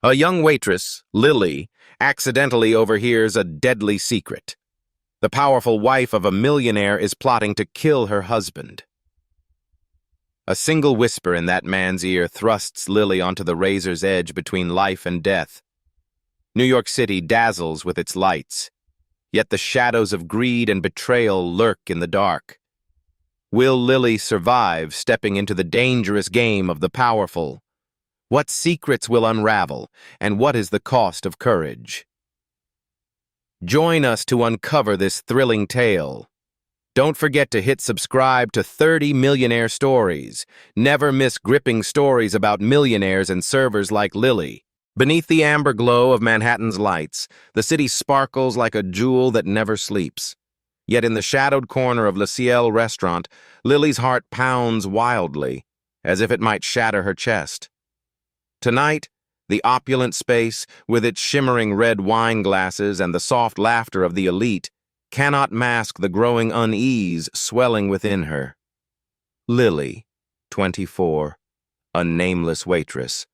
A young waitress, Lily, accidentally overhears a deadly secret. The powerful wife of a millionaire is plotting to kill her husband. A single whisper in that man's ear thrusts Lily onto the razor's edge between life and death. New York City dazzles with its lights, yet the shadows of greed and betrayal lurk in the dark. Will Lily survive stepping into the dangerous game of the powerful? What secrets will unravel, and what is the cost of courage? Join us to uncover this thrilling tale. Don't forget to hit subscribe to 30 Millionaire Stories. Never miss gripping stories about millionaires and servers like Lily. Beneath the amber glow of Manhattan's lights, the city sparkles like a jewel that never sleeps. Yet in the shadowed corner of Le Ciel restaurant, Lily's heart pounds wildly, as if it might shatter her chest. Tonight, the opulent space, with its shimmering red wine glasses and the soft laughter of the elite, cannot mask the growing unease swelling within her. Lily, 24, a nameless waitress,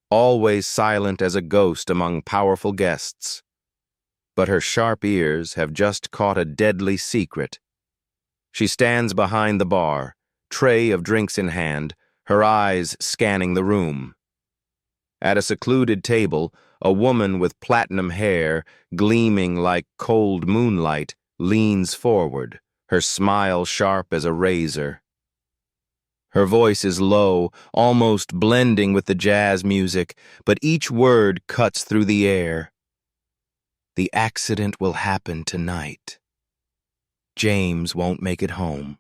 always silent as a ghost among powerful guests. But her sharp ears have just caught a deadly secret. She stands behind the bar, tray of drinks in hand, her eyes scanning the room. At a secluded table, a woman with platinum hair, gleaming like cold moonlight, leans forward, her smile sharp as a razor. Her voice is low, almost blending with the jazz music, but each word cuts through the air. The accident will happen tonight. James won't make it home.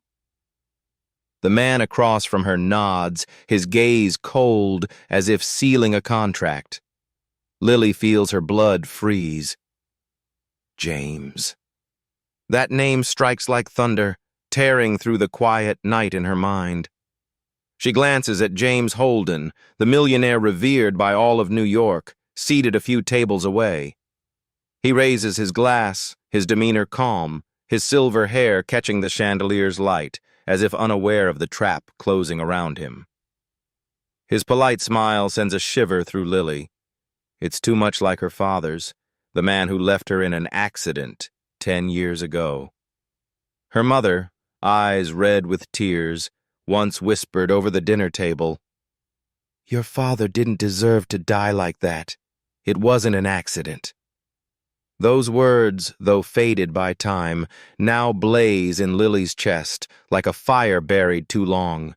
The man across from her nods, his gaze cold as if sealing a contract. Lily feels her blood freeze. James. That name strikes like thunder, tearing through the quiet night in her mind. She glances at James Holden, the millionaire revered by all of New York, seated a few tables away. He raises his glass, his demeanor calm, his silver hair catching the chandelier's light, as if unaware of the trap closing around him. His polite smile sends a shiver through Lily. It's too much like her father's, the man who left her in an accident 10 years ago. Her mother, eyes red with tears, once whispered over the dinner table, "Your father didn't deserve to die like that. It wasn't an accident." Those words, though faded by time, now blaze in Lily's chest like a fire buried too long.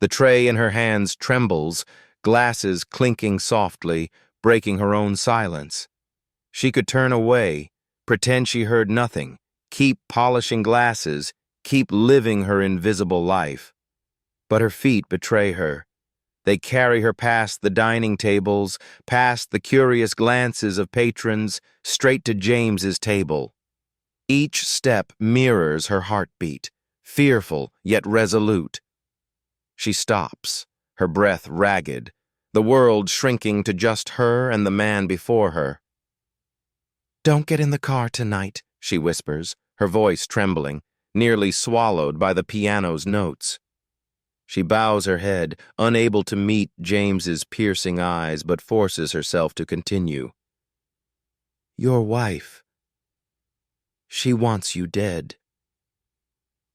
The tray in her hands trembles, glasses clinking softly, breaking her own silence. She could turn away, pretend she heard nothing, keep polishing glasses, keep living her invisible life. But her feet betray her. They carry her past the dining tables, past the curious glances of patrons, straight to James's table. Each step mirrors her heartbeat, fearful yet resolute. She stops, her breath ragged, the world shrinking to just her and the man before her. "Don't get in the car tonight," she whispers, her voice trembling, nearly swallowed by the piano's notes. She bows her head, unable to meet James's piercing eyes, but forces herself to continue. "Your wife. She wants you dead."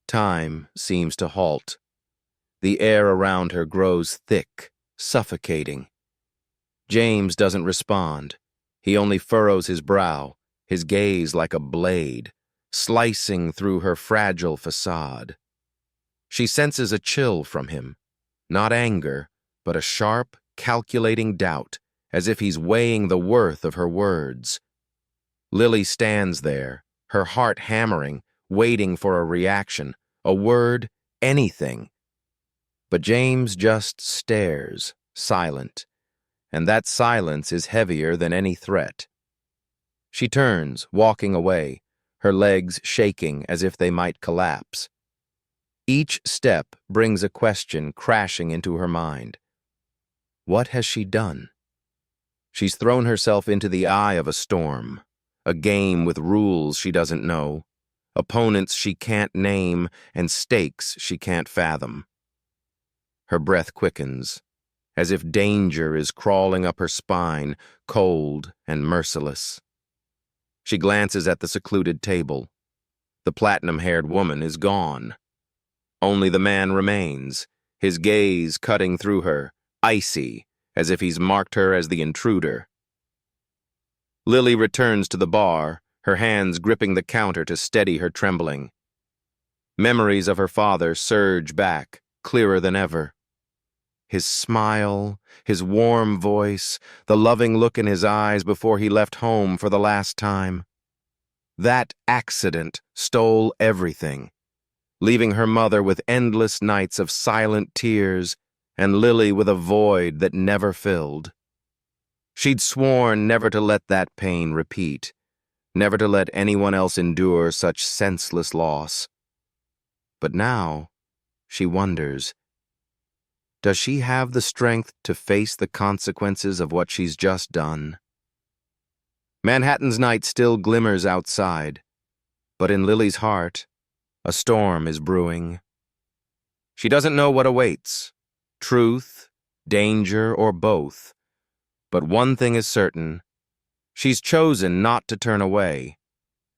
Time seems to halt. The air around her grows thick, suffocating. James doesn't respond. He only furrows his brow, his gaze like a blade, slicing through her fragile facade. She senses a chill from him, not anger, but a sharp, calculating doubt, as if he's weighing the worth of her words. Lily stands there, her heart hammering, waiting for a reaction, a word, anything. But James just stares, silent, and that silence is heavier than any threat. She turns, walking away, her legs shaking as if they might collapse. Each step brings a question crashing into her mind. What has she done? She's thrown herself into the eye of a storm, a game with rules she doesn't know, opponents she can't name, and stakes she can't fathom. Her breath quickens, as if danger is crawling up her spine, cold and merciless. She glances at the secluded table. The platinum-haired woman is gone. Only the man remains, his gaze cutting through her, icy, as if he's marked her as the intruder. Lily returns to the bar, her hands gripping the counter to steady her trembling. Memories of her father surge back, clearer than ever. His smile, his warm voice, the loving look in his eyes before he left home for the last time. That accident stole everything, leaving her mother with endless nights of silent tears and Lily with a void that never filled. She'd sworn never to let that pain repeat, never to let anyone else endure such senseless loss. But now, she wonders, does she have the strength to face the consequences of what she's just done? Manhattan's night still glimmers outside, but in Lily's heart, a storm is brewing. She doesn't know what awaits, truth, danger, or both. But one thing is certain, she's chosen not to turn away,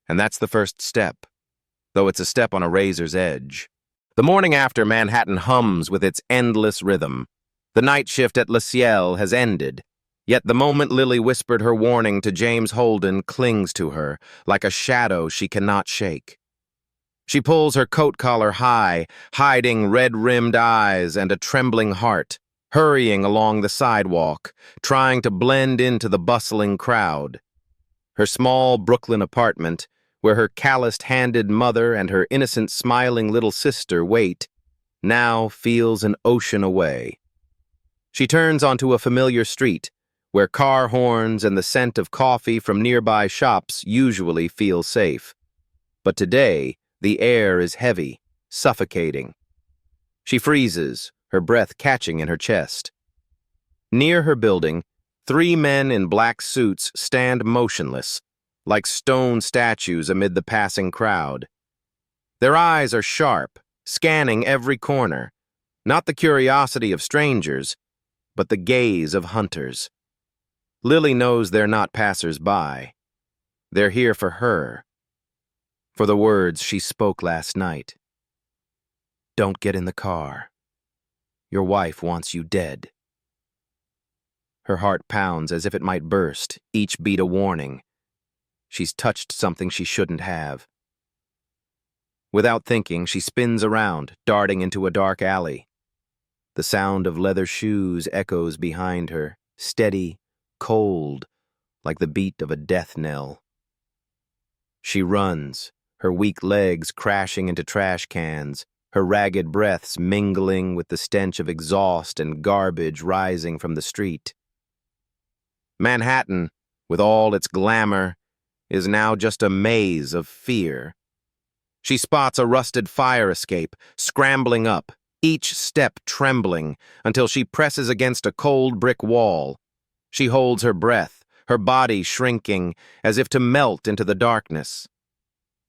and that's the first step, though it's a step on a razor's edge. The morning after, Manhattan hums with its endless rhythm. The night shift at Le Ciel has ended, yet the moment Lily whispered her warning to James Holden clings to her, like a shadow she cannot shake. She pulls her coat collar high, hiding red-rimmed eyes and a trembling heart, hurrying along the sidewalk, trying to blend into the bustling crowd. Her small Brooklyn apartment, where her calloused-handed mother and her innocent smiling little sister wait, now feels an ocean away. She turns onto a familiar street, where car horns and the scent of coffee from nearby shops usually feel safe. But today, the air is heavy, suffocating. She freezes, her breath catching in her chest. Near her building, 3 men in black suits stand motionless, like stone statues amid the passing crowd. Their eyes are sharp, scanning every corner, not the curiosity of strangers, but the gaze of hunters. Lily knows they're not passers-by. They're here for her, for the words she spoke last night. Don't get in the car. Your wife wants you dead. Her heart pounds as if it might burst, each beat a warning. She's touched something she shouldn't have. Without thinking, she spins around, darting into a dark alley. The sound of leather shoes echoes behind her, steady, cold, like the beat of a death knell. She runs, her weak legs crashing into trash cans, her ragged breaths mingling with the stench of exhaust and garbage rising from the street. Manhattan, with all its glamour, is now just a maze of fear. She spots a rusted fire escape, scrambling up, each step trembling, until she presses against a cold brick wall. She holds her breath, her body shrinking, as if to melt into the darkness.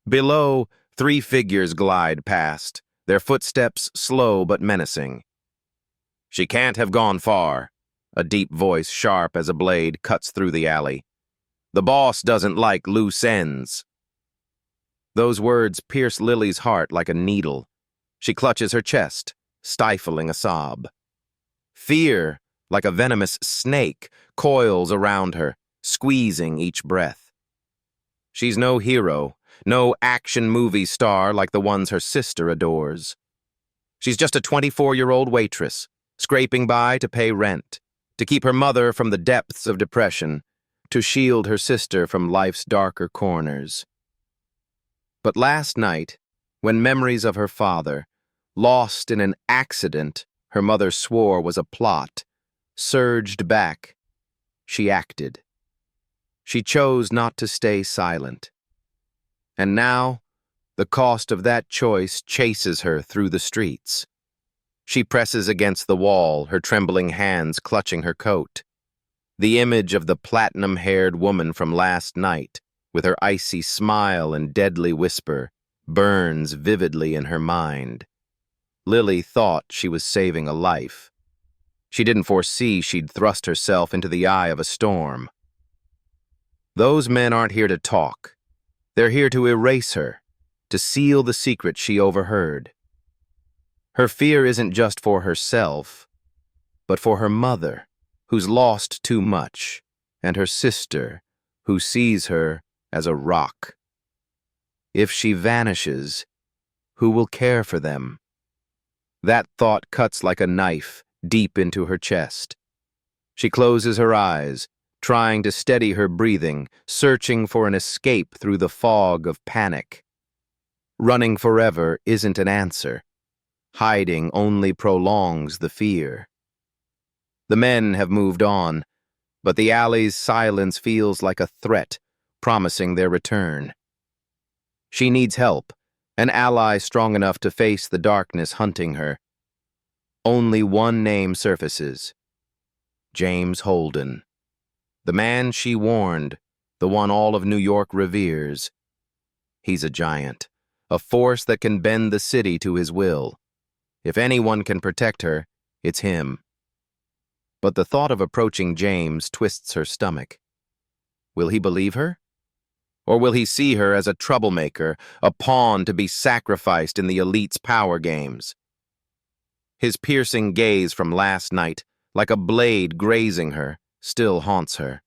Below, 3 figures glide past, their footsteps slow but menacing. She can't have gone far. A deep voice, sharp as a blade, cuts through the alley. The boss doesn't like loose ends. Those words pierce Lily's heart like a needle. She clutches her chest, stifling a sob. Fear, like a venomous snake, coils around her, squeezing each breath. She's no hero, no action movie star like the ones her sister adores. She's just a 24-year-old waitress, scraping by to pay rent, to keep her mother from the depths of depression, to shield her sister from life's darker corners. But last night, when memories of her father, lost in an accident her mother swore was a plot, surged back, she acted. She chose not to stay silent. And now, the cost of that choice chases her through the streets. She presses against the wall, her trembling hands clutching her coat. The image of the platinum-haired woman from last night, with her icy smile and deadly whisper, burns vividly in her mind. Lily thought she was saving a life. She didn't foresee she'd thrust herself into the eye of a storm. Those men aren't here to talk. They're here to erase her, to seal the secret she overheard. Her fear isn't just for herself, but for her mother, who's lost too much, and her sister, who sees her as a rock. If she vanishes, who will care for them? That thought cuts like a knife deep into her chest. She closes her eyes, trying to steady her breathing, searching for an escape through the fog of panic. Running forever isn't an answer. Hiding only prolongs the fear. The men have moved on, but the alley's silence feels like a threat, promising their return. She needs help, an ally strong enough to face the darkness hunting her. Only one name surfaces: James Holden. The man she warned, the one all of New York reveres. He's a giant, a force that can bend the city to his will. If anyone can protect her, it's him. But the thought of approaching James twists her stomach. Will he believe her? Or will he see her as a troublemaker, a pawn to be sacrificed in the elite's power games? His piercing gaze from last night, like a blade grazing her, still haunts her.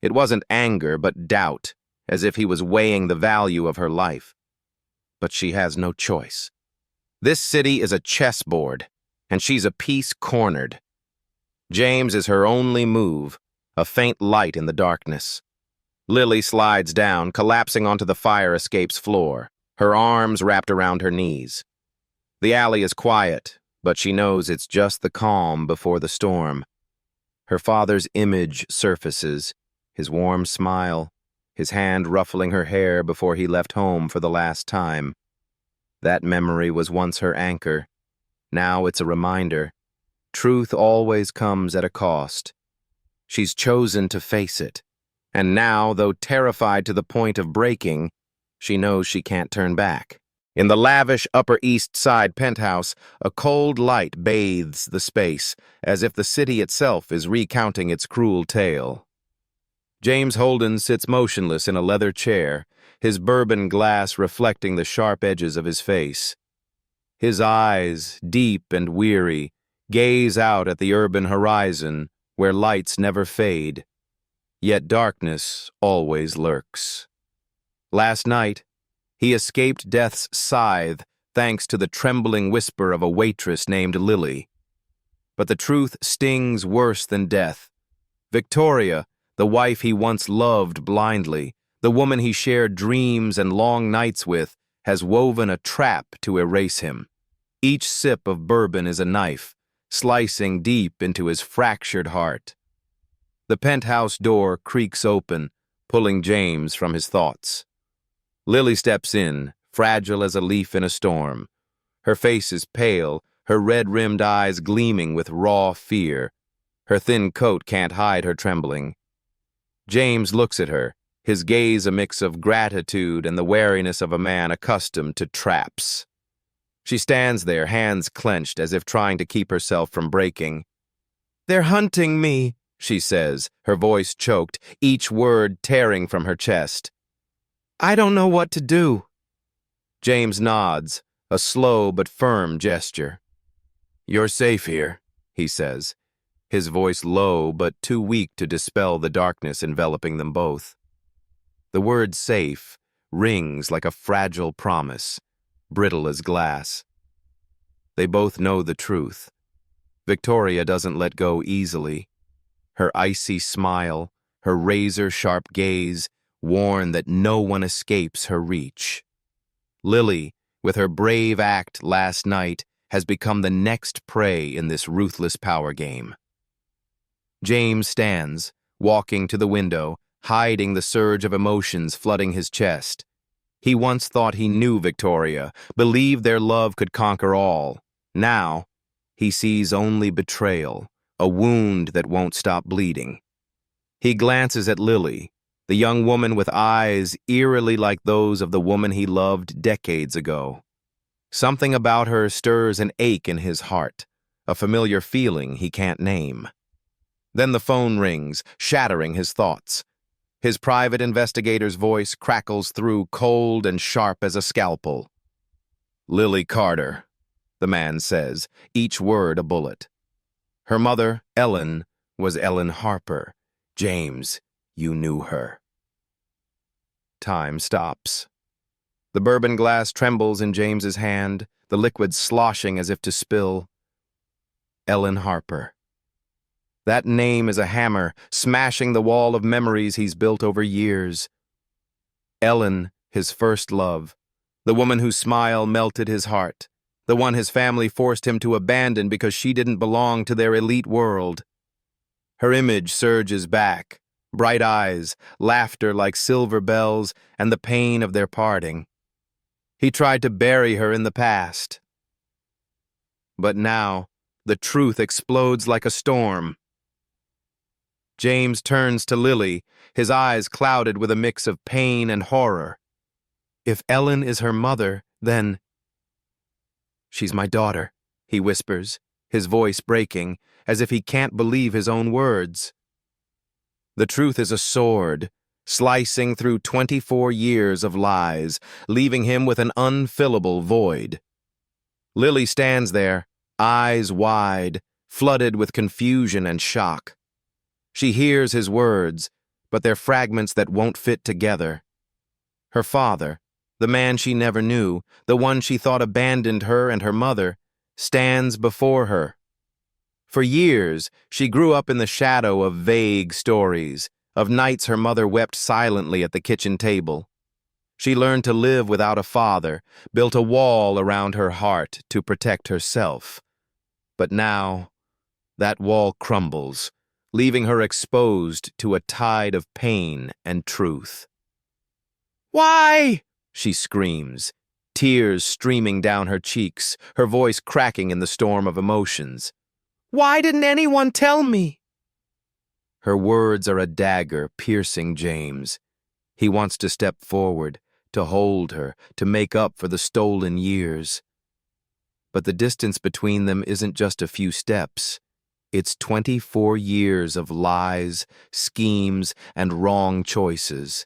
It wasn't anger, but doubt, as if he was weighing the value of her life. But she has no choice. This city is a chessboard, and she's a piece cornered. James is her only move, a faint light in the darkness. Lily slides down, collapsing onto the fire escape's floor, her arms wrapped around her knees. The alley is quiet, but she knows it's just the calm before the storm. Her father's image surfaces, his warm smile, his hand ruffling her hair before he left home for the last time. That memory was once her anchor. Now it's a reminder. Truth always comes at a cost. She's chosen to face it. And now, though terrified to the point of breaking, she knows she can't turn back. In the lavish Upper East Side penthouse, a cold light bathes the space, as if the city itself is recounting its cruel tale. James Holden sits motionless in a leather chair, his bourbon glass reflecting the sharp edges of his face. His eyes, deep and weary, gaze out at the urban horizon, where lights never fade. Yet darkness always lurks. Last night, he escaped death's scythe thanks to the trembling whisper of a waitress named Lily. But the truth stings worse than death. Victoria, the wife he once loved blindly, the woman he shared dreams and long nights with, has woven a trap to erase him. Each sip of bourbon is a knife, slicing deep into his fractured heart. The penthouse door creaks open, pulling James from his thoughts. Lily steps in, fragile as a leaf in a storm. Her face is pale, her red-rimmed eyes gleaming with raw fear. Her thin coat can't hide her trembling. James looks at her, his gaze a mix of gratitude and the wariness of a man accustomed to traps. She stands there, hands clenched, as if trying to keep herself from breaking. "They're hunting me," she says, her voice choked, each word tearing from her chest. "I don't know what to do." James nods, a slow but firm gesture. "You're safe here," he says, his voice low but too weak to dispel the darkness enveloping them both. The word safe rings like a fragile promise, brittle as glass. They both know the truth. Victoria doesn't let go easily. Her icy smile, her razor-sharp gaze, warn that no one escapes her reach. Lily, with her brave act last night, has become the next prey in this ruthless power game. James stands, walking to the window, hiding the surge of emotions flooding his chest. He once thought he knew Victoria, believed their love could conquer all. Now, he sees only betrayal, a wound that won't stop bleeding. He glances at Lily, the young woman with eyes eerily like those of the woman he loved decades ago. Something about her stirs an ache in his heart, a familiar feeling he can't name. Then the phone rings, shattering his thoughts. His private investigator's voice crackles through, cold and sharp as a scalpel. "Lily Carter," the man says, each word a bullet. "Her mother, Ellen, was Ellen Harper. James, you knew her." Time stops. The bourbon glass trembles in James's hand, the liquid sloshing as if to spill. Ellen Harper. That name is a hammer, smashing the wall of memories he's built over years. Ellen, his first love, the woman whose smile melted his heart, the one his family forced him to abandon because she didn't belong to their elite world. Her image surges back, bright eyes, laughter like silver bells, and the pain of their parting. He tried to bury her in the past. But now, the truth explodes like a storm. James turns to Lily, his eyes clouded with a mix of pain and horror. If Ellen is her mother, then... "She's my daughter," he whispers, his voice breaking, as if he can't believe his own words. The truth is a sword, slicing through 24 years of lies, leaving him with an unfillable void. Lily stands there, eyes wide, flooded with confusion and shock. She hears his words, but they're fragments that won't fit together. Her father, the man she never knew, the one she thought abandoned her and her mother, stands before her. For years, she grew up in the shadow of vague stories, of nights her mother wept silently at the kitchen table. She learned to live without a father, built a wall around her heart to protect herself. But now, that wall crumbles, leaving her exposed to a tide of pain and truth. "Why?" she screams, tears streaming down her cheeks, her voice cracking in the storm of emotions. "Why didn't anyone tell me?" Her words are a dagger piercing James. He wants to step forward, to hold her, to make up for the stolen years. But the distance between them isn't just a few steps. It's 24 years of lies, schemes, and wrong choices.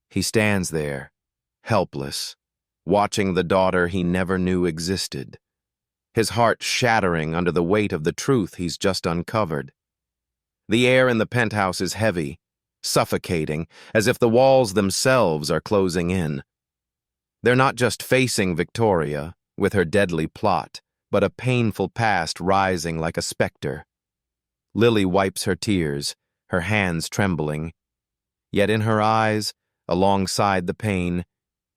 He stands there, helpless, watching the daughter he never knew existed, his heart shattering under the weight of the truth he's just uncovered. The air in the penthouse is heavy, suffocating, as if the walls themselves are closing in. They're not just facing Victoria, with her deadly plot, but a painful past rising like a specter. Lily wipes her tears, her hands trembling. Yet in her eyes, alongside the pain,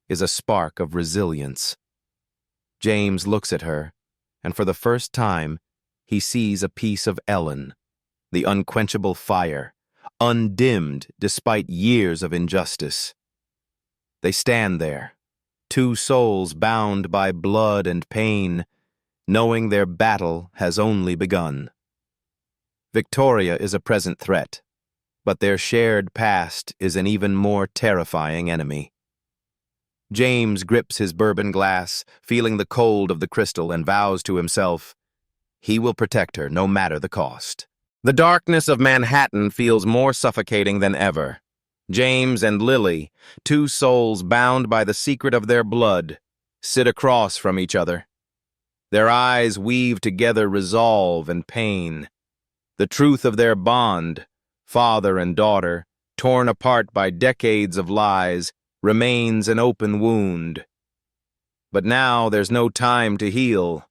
is a spark of resilience. James looks at her, and for the first time, he sees a piece of Ellen, the unquenchable fire, undimmed despite years of injustice. They stand there, two souls bound by blood and pain, knowing their battle has only begun. Victoria is a present threat, but their shared past is an even more terrifying enemy. James grips his bourbon glass, feeling the cold of the crystal, and vows to himself, he will protect her no matter the cost. The darkness of Manhattan feels more suffocating than ever. James and Lily, two souls bound by the secret of their blood, sit across from each other. Their eyes weave together resolve and pain. The truth of their bond, father and daughter, torn apart by decades of lies, remains an open wound. But now there's no time to heal.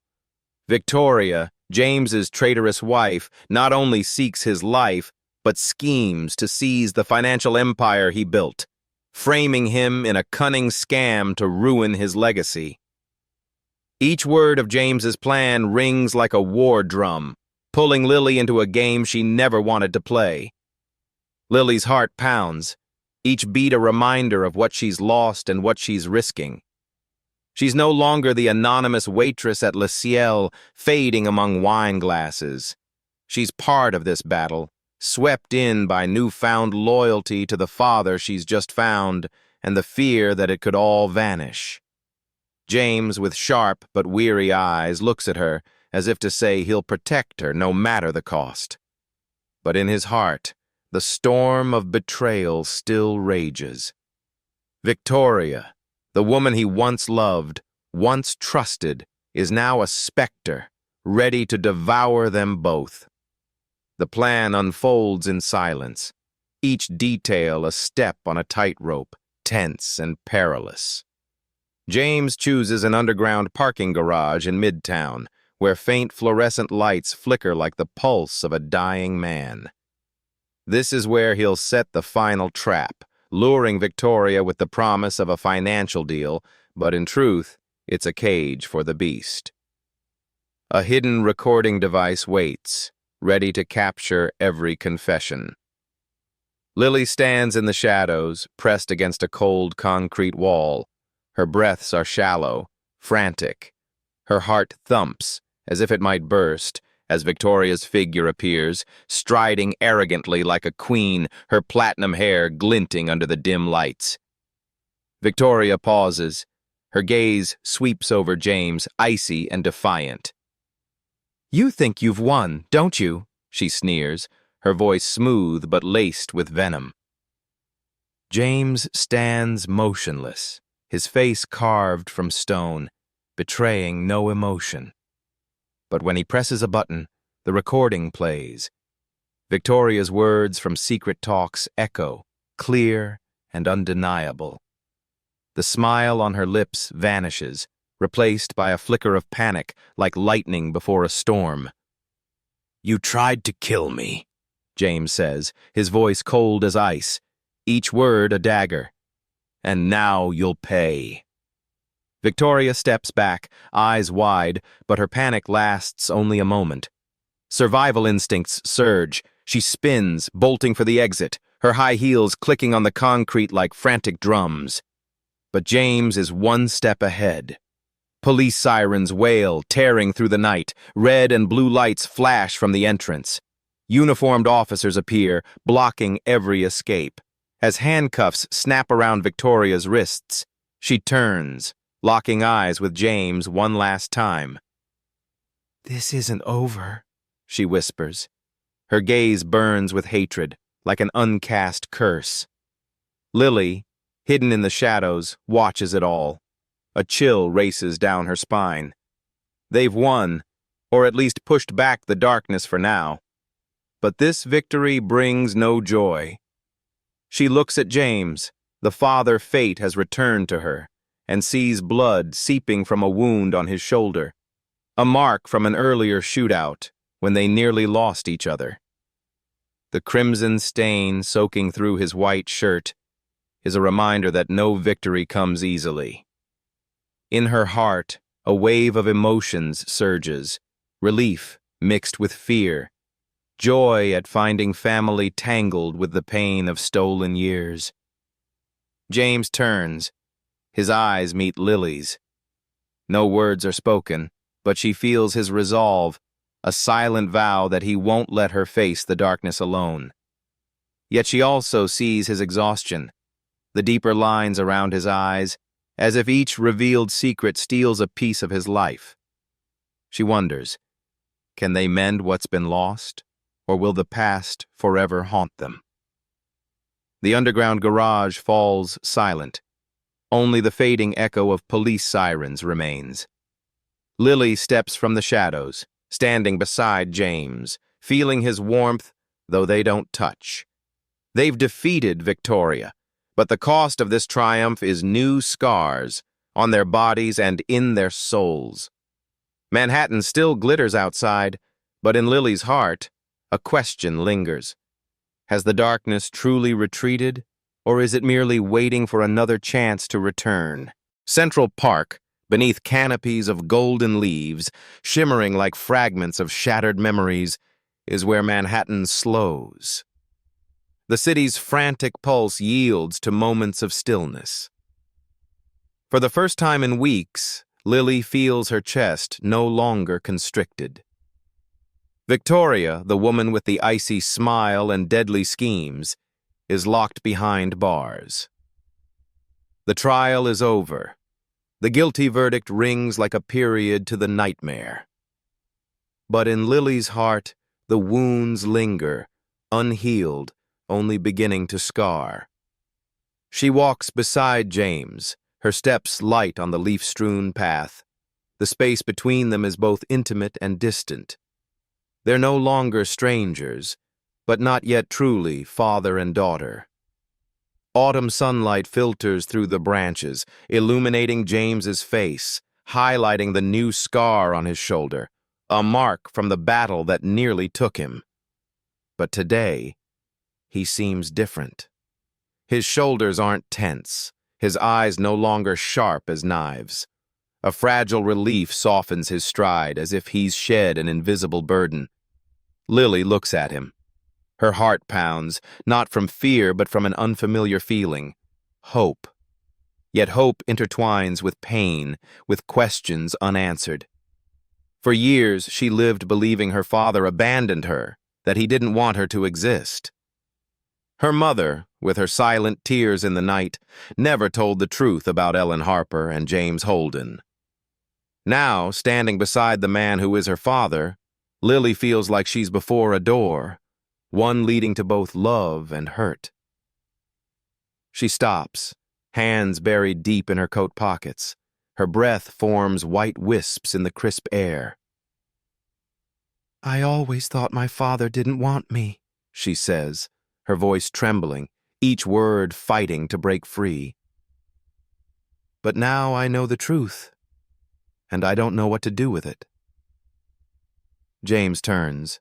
Victoria, James's traitorous wife, not only seeks his life, but schemes to seize the financial empire he built, framing him in a cunning scam to ruin his legacy. Each word of James's plan rings like a war drum, pulling Lily into a game she never wanted to play. Lily's heart pounds, each beat a reminder of what she's lost and what she's risking. She's no longer the anonymous waitress at Le Ciel, fading among wine glasses. She's part of this battle, swept in by newfound loyalty to the father she's just found and the fear that it could all vanish. James, with sharp but weary eyes, looks at her, as if to say he'll protect her no matter the cost. But in his heart, the storm of betrayal still rages. Victoria, the woman he once loved, once trusted, is now a specter, ready to devour them both. The plan unfolds in silence, each detail a step on a tightrope, tense and perilous. James chooses an underground parking garage in Midtown, where faint fluorescent lights flicker like the pulse of a dying man. This is where he'll set the final trap, luring Victoria with the promise of a financial deal, but in truth, it's a cage for the beast. A hidden recording device waits, ready to capture every confession. Lily stands in the shadows, pressed against a cold concrete wall. Her breaths are shallow, frantic. Her heart thumps, as if it might burst, as Victoria's figure appears, striding arrogantly like a queen, her platinum hair glinting under the dim lights. Victoria pauses. Her gaze sweeps over James, icy and defiant. "You think you've won, don't you?" she sneers, her voice smooth but laced with venom. James stands motionless, his face carved from stone, betraying no emotion. But when he presses a button, the recording plays. Victoria's words from secret talks echo, clear and undeniable. The smile on her lips vanishes, replaced by a flicker of panic, like lightning before a storm. "You tried to kill me," James says, his voice cold as ice, each word a dagger. "And now you'll pay." Victoria steps back, eyes wide, but her panic lasts only a moment. Survival instincts surge. She spins, bolting for the exit, her high heels clicking on the concrete like frantic drums. But James is one step ahead. Police sirens wail, tearing through the night. Red and blue lights flash from the entrance. Uniformed officers appear, blocking every escape. As handcuffs snap around Victoria's wrists, she turns, locking eyes with James one last time. "This isn't over," she whispers. Her gaze burns with hatred, like an uncast curse. Lily, hidden in the shadows, watches it all. A chill races down her spine. They've won, or at least pushed back the darkness for now. But this victory brings no joy. She looks at James, the father fate has returned to her, and sees blood seeping from a wound on his shoulder, a mark from an earlier shootout when they nearly lost each other. The crimson stain soaking through his white shirt is a reminder that no victory comes easily. In her heart, a wave of emotions surges, relief mixed with fear, joy at finding family tangled with the pain of stolen years. James turns. His eyes meet Lily's. No words are spoken, but she feels his resolve, a silent vow that he won't let her face the darkness alone. Yet she also sees his exhaustion, the deeper lines around his eyes, as if each revealed secret steals a piece of his life. She wonders, can they mend what's been lost, or will the past forever haunt them? The underground garage falls silent. Only the fading echo of police sirens remains. Lily steps from the shadows, standing beside James, feeling his warmth, though they don't touch. They've defeated Victoria, but the cost of this triumph is new scars on their bodies and in their souls. Manhattan still glitters outside, but in Lily's heart, a question lingers. Has the darkness truly retreated, or is it merely waiting for another chance to return? Central Park, beneath canopies of golden leaves, shimmering like fragments of shattered memories, is where Manhattan slows. The city's frantic pulse yields to moments of stillness. For the first time in weeks, Lily feels her chest no longer constricted. Victoria, the woman with the icy smile and deadly schemes, is locked behind bars. The trial is over. The guilty verdict rings like a period to the nightmare. But in Lily's heart, the wounds linger, unhealed, only beginning to scar. She walks beside James, her steps light on the leaf-strewn path. The space between them is both intimate and distant. They're no longer strangers, but not yet truly father and daughter. Autumn sunlight filters through the branches, illuminating James's face, highlighting the new scar on his shoulder, a mark from the battle that nearly took him. But today, he seems different. His shoulders aren't tense, his eyes no longer sharp as knives. A fragile relief softens his stride as if he's shed an invisible burden. Lily looks at him. Her heart pounds, not from fear but from an unfamiliar feeling. Hope. Yet hope intertwines with pain, with questions unanswered. For years, she lived believing her father abandoned her, that he didn't want her to exist. Her mother, with her silent tears in the night, never told the truth about Ellen Harper and James Holden. Now, standing beside the man who is her father, Lily feels like she's before a door, one leading to both love and hurt. She stops, hands buried deep in her coat pockets. Her breath forms white wisps in the crisp air. "I always thought my father didn't want me," she says, her voice trembling, each word fighting to break free. "But now I know the truth, and I don't know what to do with it." James turns.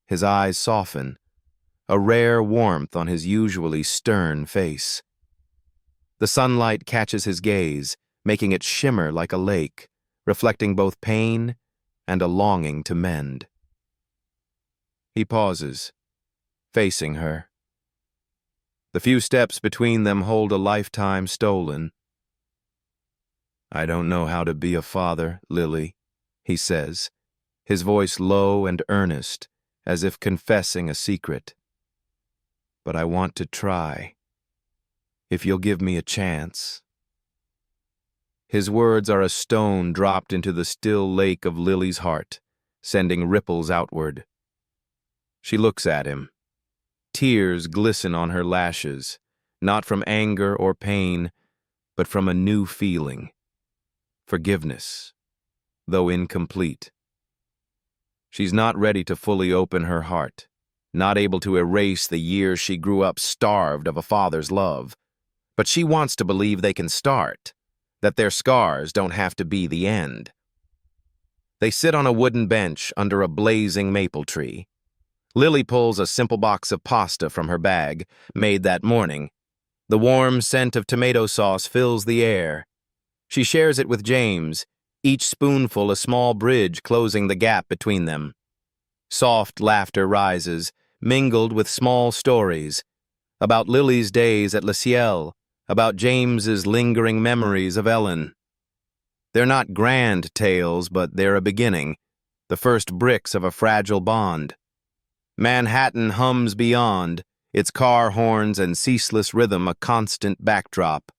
His eyes soften, a rare warmth on his usually stern face. The sunlight catches his gaze, making it shimmer like a lake, reflecting both pain and a longing to mend. He pauses, facing her. The few steps between them hold a lifetime stolen. "I don't know how to be a father, Lily," he says, his voice low and earnest, as if confessing a secret. "But I want to try, if you'll give me a chance." His words are a stone dropped into the still lake of Lily's heart, sending ripples outward. She looks at him. Tears glisten on her lashes, not from anger or pain, but from a new feeling. Forgiveness, though incomplete. She's not ready to fully open her heart, not able to erase the years she grew up starved of a father's love. But she wants to believe they can start, that their scars don't have to be the end. They sit on a wooden bench under a blazing maple tree. Lily pulls a simple box of pasta from her bag, made that morning. The warm scent of tomato sauce fills the air. She shares it with James, each spoonful a small bridge closing the gap between them. Soft laughter rises, mingled with small stories, about Lily's days at Le Ciel, about James's lingering memories of Ellen. They're not grand tales, but they're a beginning, the first bricks of a fragile bond. Manhattan hums beyond, its car horns and ceaseless rhythm a constant backdrop.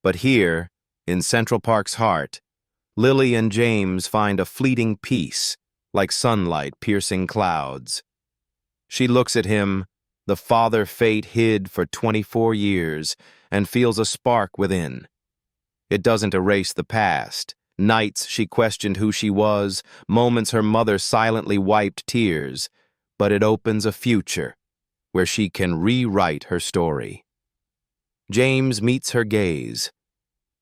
But here, in Central Park's heart, Lily and James find a fleeting peace, like sunlight piercing clouds. She looks at him, the father fate hid for 24 years, and feels a spark within. It doesn't erase the past, nights she questioned who she was, moments her mother silently wiped tears, but it opens a future where she can rewrite her story. James meets her gaze.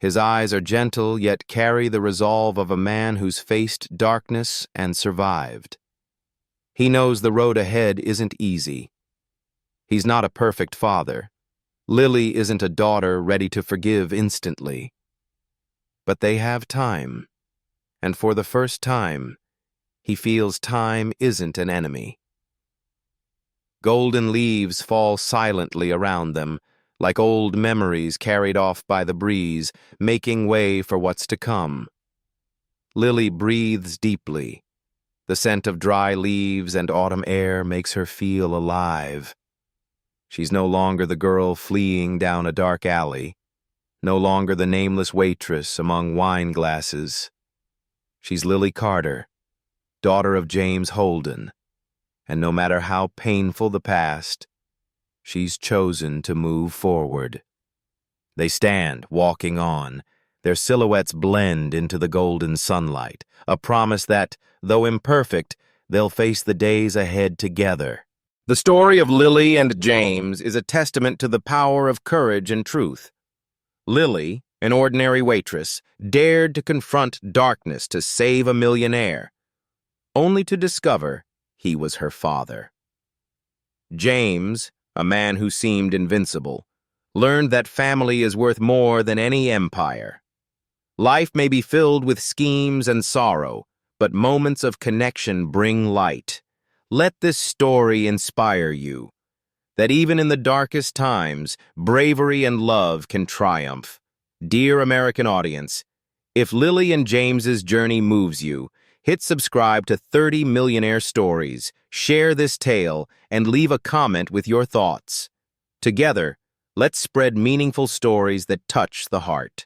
His eyes are gentle, yet carry the resolve of a man who's faced darkness and survived. He knows the road ahead isn't easy. He's not a perfect father. Lily isn't a daughter ready to forgive instantly. But they have time, and for the first time, he feels time isn't an enemy. Golden leaves fall silently around them, like old memories carried off by the breeze, making way for what's to come. Lily breathes deeply. The scent of dry leaves and autumn air makes her feel alive. She's no longer the girl fleeing down a dark alley, no longer the nameless waitress among wine glasses. She's Lily Carter, daughter of James Holden, and no matter how painful the past, she's chosen to move forward. They stand, walking on. Their silhouettes blend into the golden sunlight, a promise that, though imperfect, they'll face the days ahead together. The story of Lily and James is a testament to the power of courage and truth. Lily, an ordinary waitress, dared to confront darkness to save a millionaire, only to discover he was her father. James, a man who seemed invincible, learned that family is worth more than any empire. Life may be filled with schemes and sorrow, but moments of connection bring light. Let this story inspire you, that even in the darkest times, bravery and love can triumph. Dear American audience, if Lily and James's journey moves you, hit subscribe to 30 Millionaire Stories, share this tale, and leave a comment with your thoughts. Together, let's spread meaningful stories that touch the heart.